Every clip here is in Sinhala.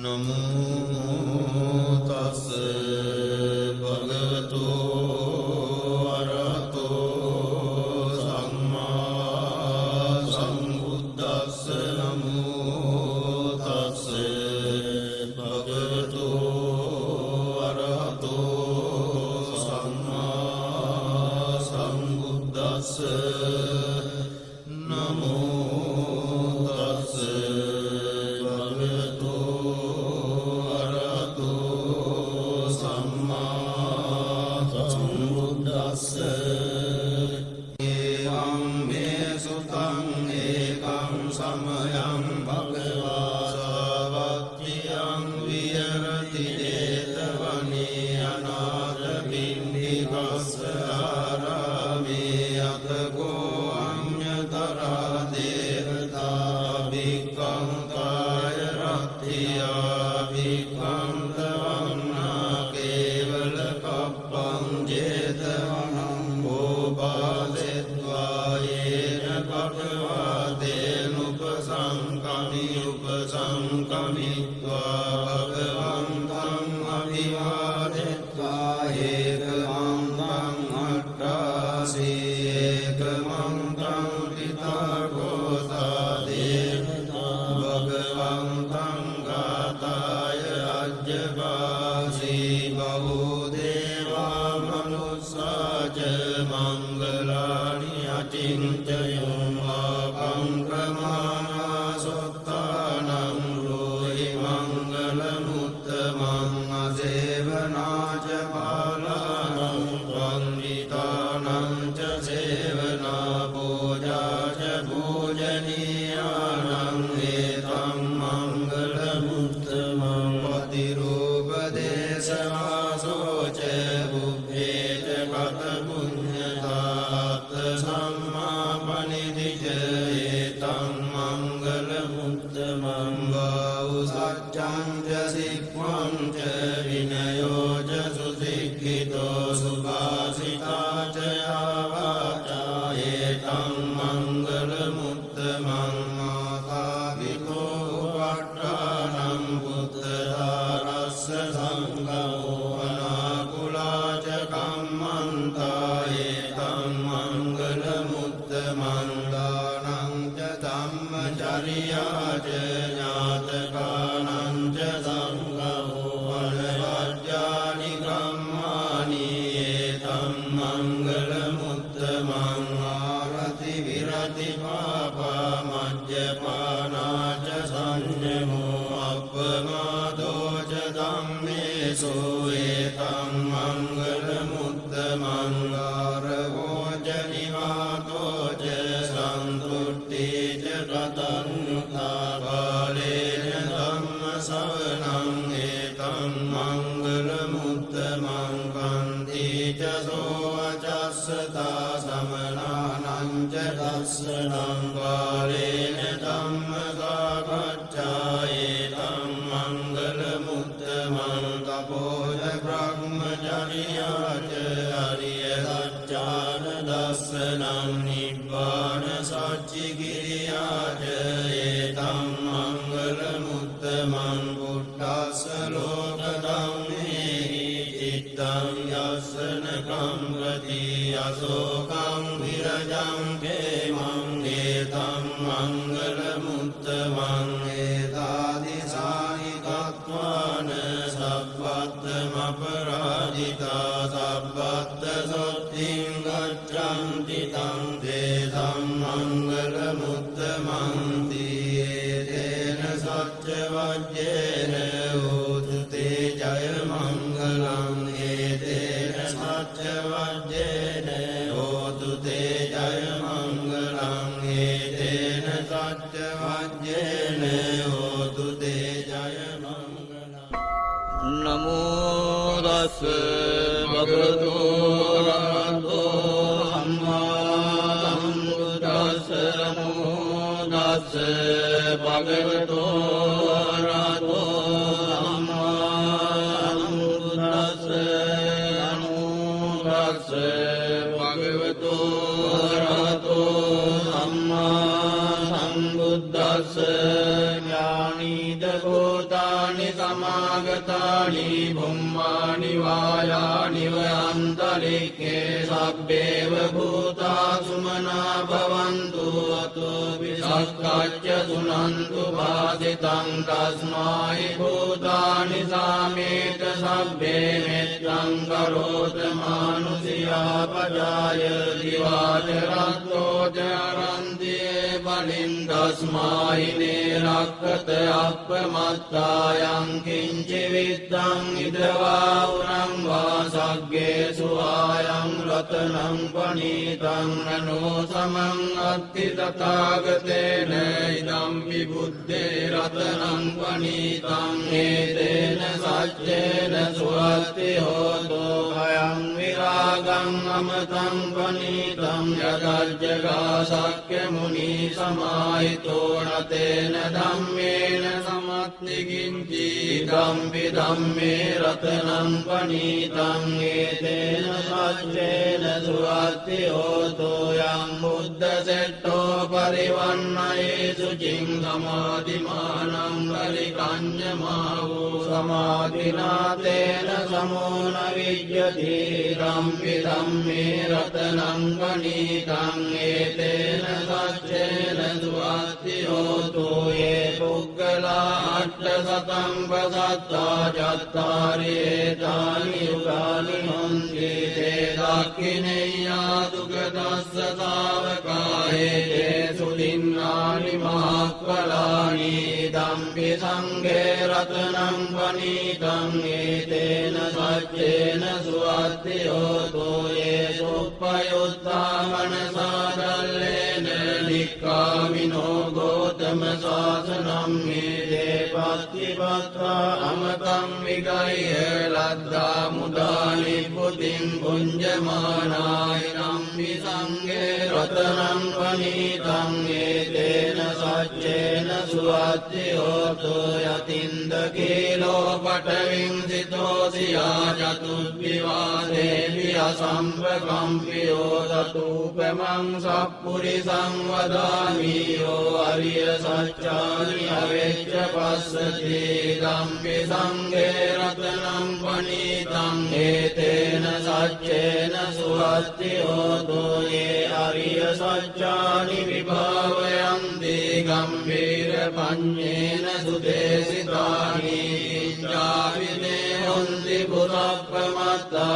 नमो तस्से भगवतो अरहतो सम्मा सम्बुद्दस्से नमो तस्से भगवतो अरहतो सम्मा सम्बुद्दस्से नमो ඥානීද ගෝතා භූතානි සමාගතානි බුම්මානි වායානි වයන්තලික්ඛේ සබ්බේව භූතා සුමනා භවන්තු අතෝ විසක්කච්ඡ සුනන්තු භාසිතං තස්මායි භූතානි සාමේත සබ්බේ මෙත්තං කරෝත මානුසියා පජාය දිවාචරත්තෝ ජරන්තියේ බලින් තස්මායි නේරක්කත අප්පමත්තායං කිංචි විත්තං ඉදවා උරං වා සග්ගේසු ආයං රතනං පනීතං නනෝ සමං අත්ති තථාගතේන ඉදම්පි බුද්දේ රතනං පනීතං ඒතේන සච්චේන සුවත්ති හෝතෝ භයං විරාගං අමතං පනීතං යදජ්ජගා සක්්‍ය මුනි සමාහිතෝ නතේන ධම්මේන සමත්ති කිංචි ඉදම්පි ධම්මේ රතනං පනීතං ඒතේන සච්චේන සුවත්ති හෝතෝ යං බුද්ධ සෙට්ඨෝ පරිවන්නයේසු චින් සමාධිමානං පරිකඤ්ඤමාවෝ සමාධිනාතේන සමෝන විජ්ජති ධම්පි ධම්මේ රතනං පනීතං ඒතේන සච්චේන සුවත්ති හෝතෝ යේ පුග්ගලා අට්ඨසතං පසත්තා චත්තාරි ඒතානි යුගානි හොන්ති තේ දක්ඛිනේයා දුගදස්ස ශාවකායේ සුදින්නානි මහක්ඛලානි ධම්පි සංඝේ රතනං පනීතං ඒතේන සච්චේන සුවත්ති හෝතෝ යේ සුප්පයුත්තා මනසාදල්ලේන නික්ඛාමිනෝ ගෝතම ශාසනං මේදේ පත්තිපත්වා අමතං විගය්‍ය ලද්දා මුදානි පුතින් පුඤ්ජමානාය නම්මි සංඝේ රතනං පනීතං ඒතේන සච්චේන සුවත්ති හෝතෝ යතින්ද කීලෝ පඨවින් සිතෝසියා චතුද්විවාදේවි අසම්පකම්පියෝ තතූපමං සප්පුරිසං වදාමි යෝ අරිය සච්චානි අවෙච්ච පස්සති ධම්පි සංඝේ රතනං පනීතං ඒතේන සච්චේන සුවත්ති හෝතෝ යේ අරිය සච්චානි විභාවයන්ති ගම්භීර පඤ්ඤේන සුදේසිතානි ඉච්ඡාවිදේ හොන්ති පුරප්පමත්තානතේ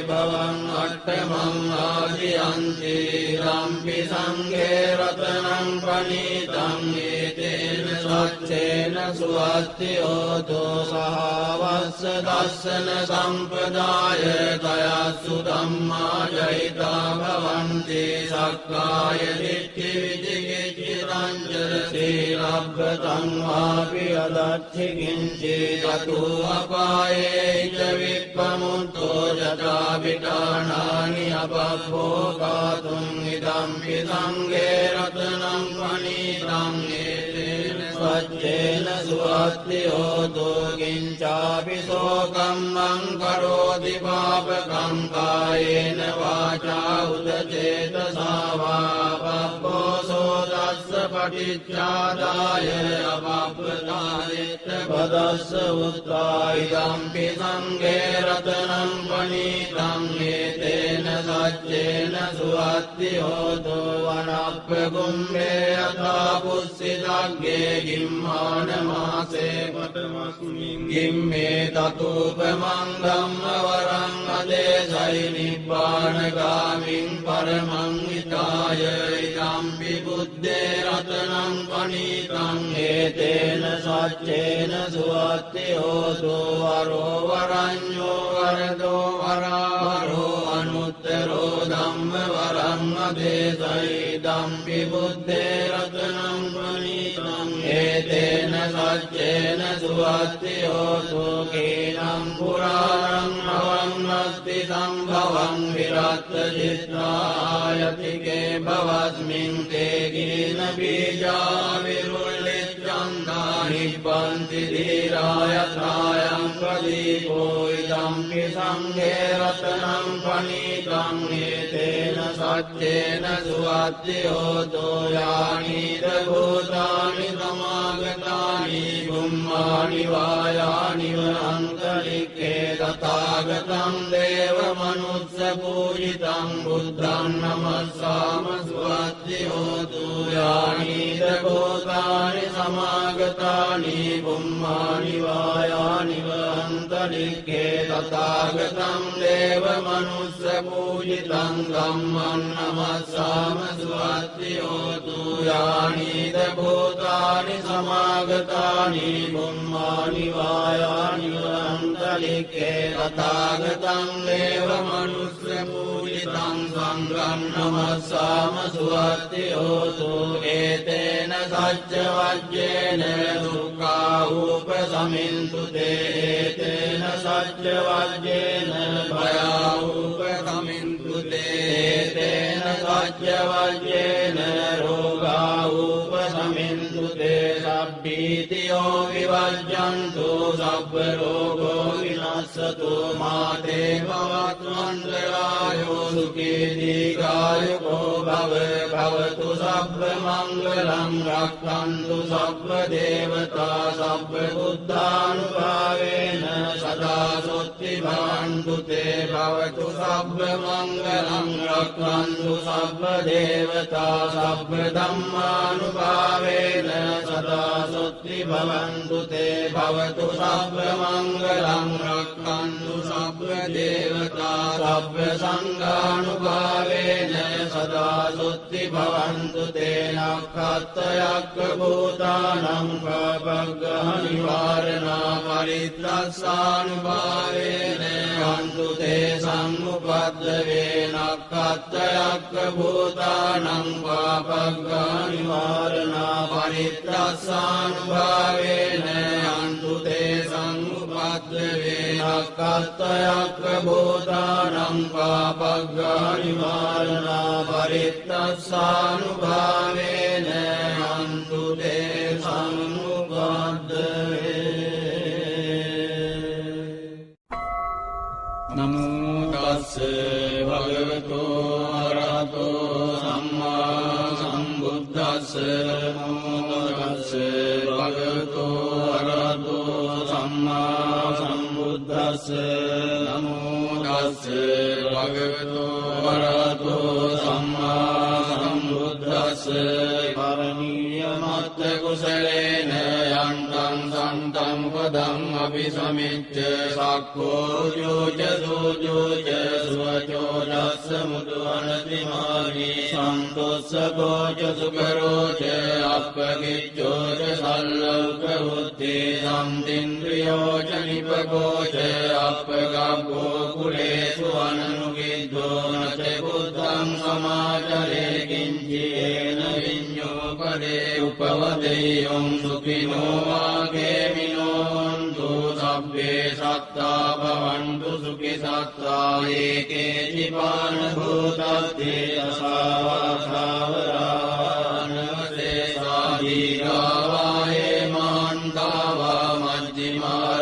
භවං අට්ඨමං ආදියන්ති ධම්පි සංඝේ රතනං පනීතං ඒතේන සච්චේන සුවත්ති හෝතෝ සහවස්ස දස්සන සම්පදාය තයස්සු ධම්මා ජහිතා භවන්ති සක්කාය දිට්ඨි විචිකිච්ඡ රංජන සීලබ්බතං වාපි අදච්චි කිංචි චතු අපායේ ච විප්පමුත්තෝ යතා විඨානානි අපප්පෝකාතුං ඉදම්පි සංඝේ රතනං පනීතං ඒතේන සච්චේන සුවත්ති හෝතෝ කිංචාපි සෝකම්මං කරෝති පාපකං කායේන වාචා උදචේතසා වා පප්පෝසෝ දස්ස පටිච්චාදාය අපප්පතායෙත් පදස්ස උත්තා ඉදම්පි සංඝේ රතනං පනීතං ඒතේන සච්චේන සුවත්ති හෝතෝ වනප්ප කුම්භේ යථා පුස්සිතග්ගේ ගිම්මාන මාසේ පඨමස්මින් ගිම්මේ තතූපමං ධම්ම වරං අදේසයි නිබ්බානගාමින් පරමං විතාය ඉදම්පි බුද්දේ රතනං පනීතං ඒතේන සච්චේන සුවත්ති හෝතෝ වරෝ වරඤ්ඤෝ වරදෝ වරාවරෝ අනුත්තරෝ ධම්ම වරං අදේසයි ඉදම්පි බුද්දේ රතනං පනීතං ඒතේන සච්චේන සුවත්ති හෝතෝ කේනම් පුරාණං අවන්නස්ති සම්භවං විරත්ත චිත්තායතිකේ භවස්මින් තේ ගින බීජා විරුල්ලිච්ඡන්දා නිබ්බන්ති ධීරායත්‍රායං ප්‍රදීපෝ ඉදම්පි සංඝේ රතනං පනීතං ඒතේන සච්චේන සුවත්ති හෝතෝ යානිද භූතානි සමාගතානි බුම්මානි වායානිව අන්තරික්ඛේ තථාගතං දේව මනුස්ස පූජිතං බුද්ධං නමස්සාම සුවත්ති හෝතු යානිද භූතානි සමාගතානි බුම්මානි වායානිව අන්තරික්ඛේ තථාගතං දේව මනුස්ස පූජිතං ධම්මං නමස්සාම සුවත්ති හෝතු යානිද භූතානි සමාගතානි බුම්මානි වායානිව අන්තරික්ඛේ තථාගතං දේව මනුස්ස පූජිතං සංඝං නමස්සාම සුවත්ති හෝතු ඒතේන සච්ච වජ්ජේන දුක්ඛා උපසමින්තු ඒතේන සච්ච වජ්ජේන භයා උපසමින්තු ඒතේන සච්ච වජ්ජේන රෝගා උපසමින්තු සබ්බීතියෝ විවජ්ජන්තු සබ්බ රෝගෝ විනස්සතු මාතේ භවත්වන්තරායෝ සුඛී දීඝායුකෝ භවතු සබ්බ මංගලං රක්ඛන්තු සබ්බ දේවතා සබ්බ බුද්ධානුභාවේන සදා සොත්ති භවන්තු තේ භවතු සබ්බ මංගලං රක්ඛන්තු සබ්බ දේවතා සබ්බ ධම්මානුභාවේන සදා සොත්ති භවන්තු තේ භවතු සබ්බ මංගලං රක්ඛන්තු සබ්බ දේවතා සබ්බ සංඝානුභාවේන සදා සොත්ති භවන්තු තේ නක්ඛත්තයක්ඛ භූතානං පාපග්ගහ නිවාරණා පරිත්‍රස්සානුභාවේන අන්තු තේ සම්මුපද්දවේ නක්ඛත්තයක්ඛ භූතානං පාපග්ගහ නිවාරණා පරිත්‍රස්සානුභාවේන අන්තු තේ සම්මුපද්දවේ නක්ඛත්තයක්ඛ භූතානං පාපග්ගහ නිවාරණා පරිත්‍රස්සානුභාවේන අන්තු තේ සම්මුපද්දවේ නමෝ තස්ස භගවතු අරහතෝ සම්මා සම්බුද්දස්ස නමෝ තස්ස භගවතු අරහතෝ සම්මා සම්බුද්දස්ස නමෝ තස්ස භගවතු අරහතෝ සම්මා සම්බුද්දස්ස පරණීය මත්ත කුසලේන යන්තං සන්තං පදං අபிසමිච්ඡ සක්ඛෝ යෝච සෝජෝච සුවචෝ දස්ස මුදු අනතිමානි සන්තොස්සකෝච සුකරෝච අප්පකිච්ඡෝච සල්ලෞක බුද්ධේ සම්තින්ද්‍රියෝච නිපකෝච අප්පගබ්බෝ කුලේසු අනනුගිද්ධෝ නච බුද්ධං සමාචරේ කිංචේන විඤ්ඤෝ පදේ උපවදේයං සුඛිනෝ වාගේමිනෝ හොන්තු සබ්බේ සත්තා භවන්තු සුඛි සත්තා ඒකේ චිපාන භූතත්තේ අසාවාසාවරානවසේ සාදීගාවායේ මාන්තාවා මජ්ජිමා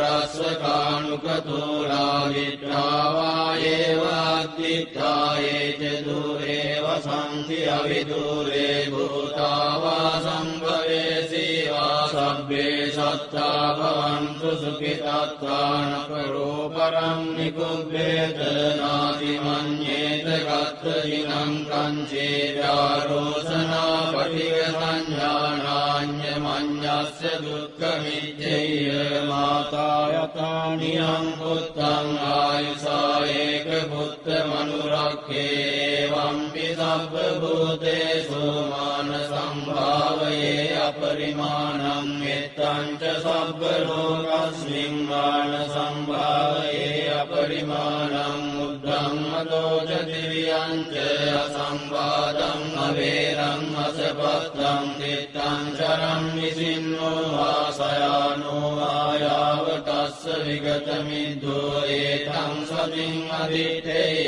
රස්සකානුකතෝලා විට්ඨාවායේ වාද්දිත්තායේ ච දුරේව සන්ති අවිදුරේ භූතාවා සම්භවේසීවා සබ්බේ සත්තා භවන්තු සුඛිතාත්තානකරෝ පරම් නිකුබ්බේත නාති මඤ්ඤේත ගත්තදිනං කංචේ ව්‍යාරෝසනා පටිග සංඥානාඤ්ඤ මඤ්ඤස්ස දුක්ඛ මිච්ඡේය මාතා යතානියං පුත්තං ආයුසා ඒක පුත්ත මනුරක්ඛේ වම්පි සබ්බ භූතේසු මාන සම්භාවයේ අපරිමාණං මෙත්තං ච සබ්බ ලෝකස්මින් මාන සම්භාවයේ අපරිමාණං උද්ධං මදෝ ච දිව්‍යං ච අසම්බාධං අවේරං අසපත්තං තිත්තං චරං විසින්නෝ වාසයානෝ ආයාව තස්ස විගත මිද්දෝ ඒතං සතින් අදිත්තේය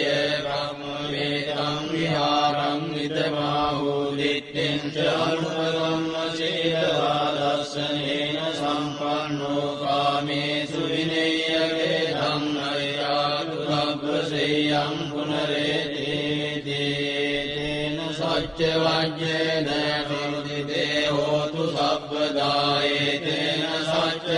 බ්‍රහ්ම වේදං විහාරං විදමාහෝ දිත්තෙන් ච අනුපගම්ම සීලවා දස්සනේන සම්පන්නෝ කාමේසු විනේයගේ ධම්මයාතු ධබ්බසෙයං පුනරේතේන සච්ච වජ්ජේන විමුදිතේ හෝතු සබ්බදායේතේන සච්ච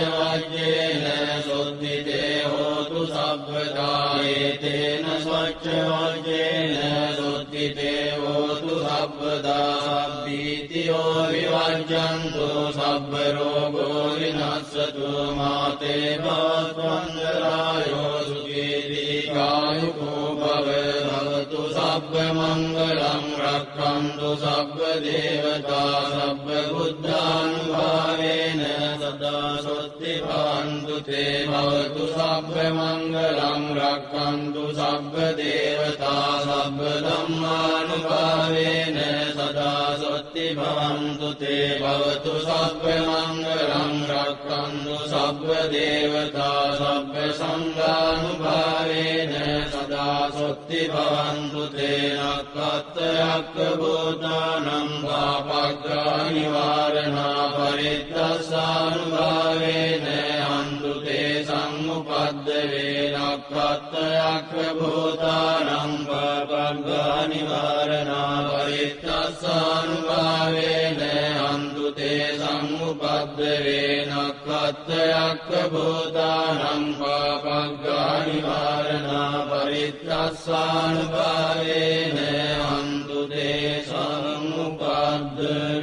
වජ්ජේන සුද්ධිතේ හෝතු සබ්බදා ඒතේන සච්ච වජ්ජේන සුද්ධිතේ හෝතු සබ්බදා සබ්බීතියෝ විවජ්ජන්තු සබ්බ රෝගෝ විනස්සතු මාතේ භවත්වන්දරායෝ සුඛී දීඝායුකෝ භවතු සබ්බ මංගලං රක්ඛන්තු සබ්බ දේවතා සබ්බ බුද්ධානුභාවේන සදා සොත්ති භවන්තු තේ භවතු සබ්බ මංගලං රක්ඛන්තු සබ්බ දේවතා සබ්බ ධම්මානුභාවේන සදා සොත්ති භවන්තු තේ භවතු සබ්බ මංගලං රක්ඛන්තු සබ්බ දේවතා සබ්බ සංඝානුභාවේන සදා සොත්ති භවන්තු තේ නක්ඛත්තයක්ඛ භූතානං පාපග්ගා නිවාරණා පරිත්තස්සානුභාවේන හන්තු තේ සම්මුපද්දවේ නක්ඛත්තයක්ඛ භූතානං පාපග්ගා නිවාරණා පරිත්තස්සානුභාවේන හන්තු තේ සම්මුපද්දවේ නක්ඛත්තයක්ඛ භූතානං පාපග්ගා නිවාරණා පරිත්තස්සානුභාවේන හන්තු තේ සම්මුපද්දවේ